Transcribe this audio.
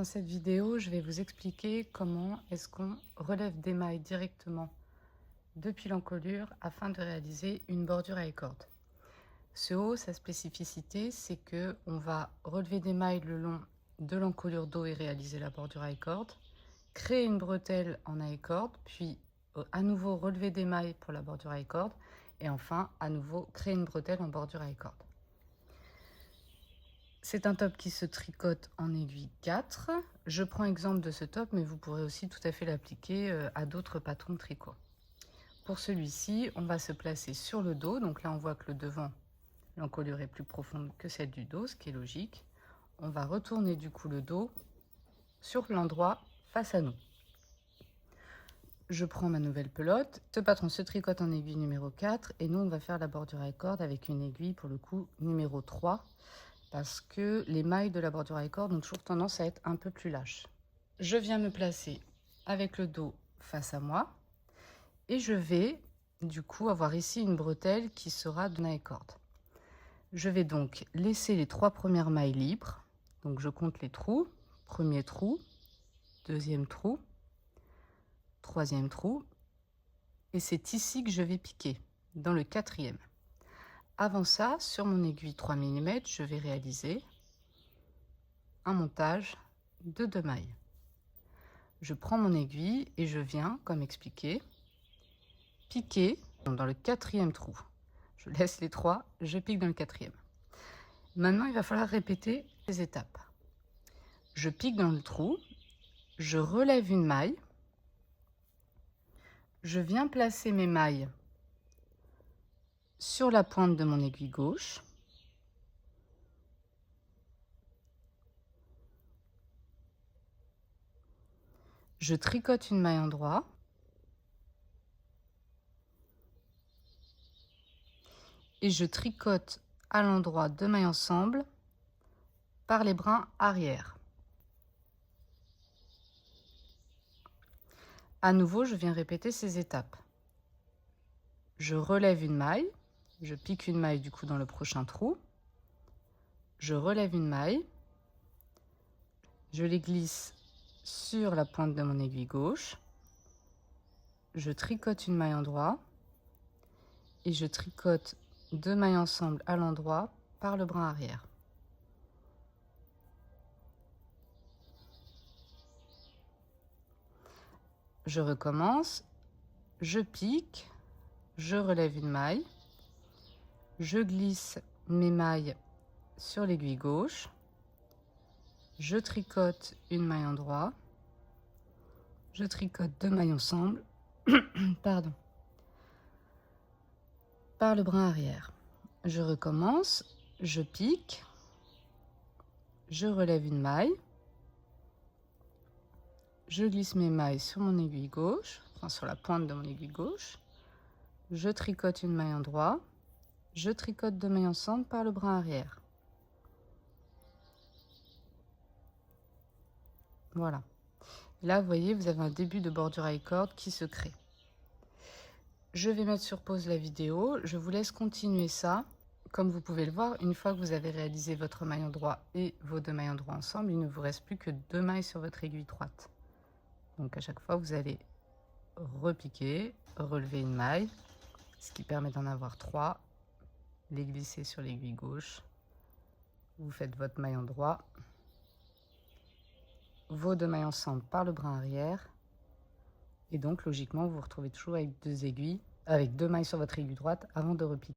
Dans cette vidéo, je vais vous expliquer comment est-ce qu'on relève des mailles directement depuis l'encolure afin de réaliser une bordure à corde. Ce haut, sa spécificité, c'est que on va relever des mailles le long de l'encolure d'eau et réaliser la bordure à corde, créer une bretelle en à corde, puis à nouveau relever des mailles pour la bordure à corde, et enfin à nouveau créer une bretelle en bordure à corde. C'est un top qui se tricote en aiguille 4. Je prends exemple de ce top, mais vous pourrez aussi tout à fait l'appliquer à d'autres patrons de tricot. Pour celui-ci, on va se placer sur le dos. Donc là, on voit que le devant, l'encolure est plus profonde que celle du dos, ce qui est logique. On va retourner du coup le dos sur l'endroit face à nous. Je prends ma nouvelle pelote. Ce patron se tricote en aiguille numéro 4 et nous, on va faire la bordure à corde avec une aiguille, pour le coup, numéro 3. Parce que les mailles de la bordure à corde ont toujours tendance à être un peu plus lâches. Je viens me placer avec le dos face à moi et je vais du coup avoir ici une bretelle qui sera de à corde. Je vais donc laisser les 3 premières mailles libres. Donc je compte les trous. Premier trou, deuxième trou, troisième trou, et c'est ici que je vais piquer, dans le 4e. Avant ça, sur mon aiguille 3 mm, je vais réaliser un montage de 2 mailles. Je prends mon aiguille et je viens, comme expliqué, piquer dans le 4e trou. Je laisse les 3, je pique dans le 4e. Maintenant, il va falloir répéter les étapes. Je pique dans le trou, je relève une maille, je viens placer mes mailles sur la pointe de mon aiguille gauche. Je tricote une maille endroit. Et je tricote à l'endroit 2 mailles ensemble par les brins arrière. À nouveau, je viens répéter ces étapes. Je relève une maille, je pique une maille du coup dans le prochain trou. Je relève une maille, je les glisse sur la pointe de mon aiguille gauche. Je tricote une maille endroit et je tricote 2 mailles ensemble à l'endroit par le brin arrière. Je recommence, je pique, je relève une maille, je glisse mes mailles sur l'aiguille gauche, je tricote une maille endroit, je tricote 2 mailles ensemble, pardon, par le brin arrière. Je recommence, je pique, je relève une maille, je glisse mes mailles sur mon aiguille gauche, enfin sur la pointe de mon aiguille gauche, je tricote une maille endroit, je tricote 2 mailles ensemble par le brin arrière. Voilà. Là, vous voyez, vous avez un début de bordure à corde qui se crée. Je vais mettre sur pause la vidéo. Je vous laisse continuer ça. Comme vous pouvez le voir, une fois que vous avez réalisé votre maille endroit et vos 2 mailles endroit ensemble, il ne vous reste plus que 2 mailles sur votre aiguille droite. Donc à chaque fois, vous allez repiquer, relever une maille, ce qui permet d'en avoir 3, les glisser sur l'aiguille gauche. Vous faites votre maille endroit, vos 2 mailles ensemble par le brin arrière, et donc logiquement vous vous retrouvez toujours avec 2 aiguilles, avec 2 mailles sur votre aiguille droite avant de repiquer.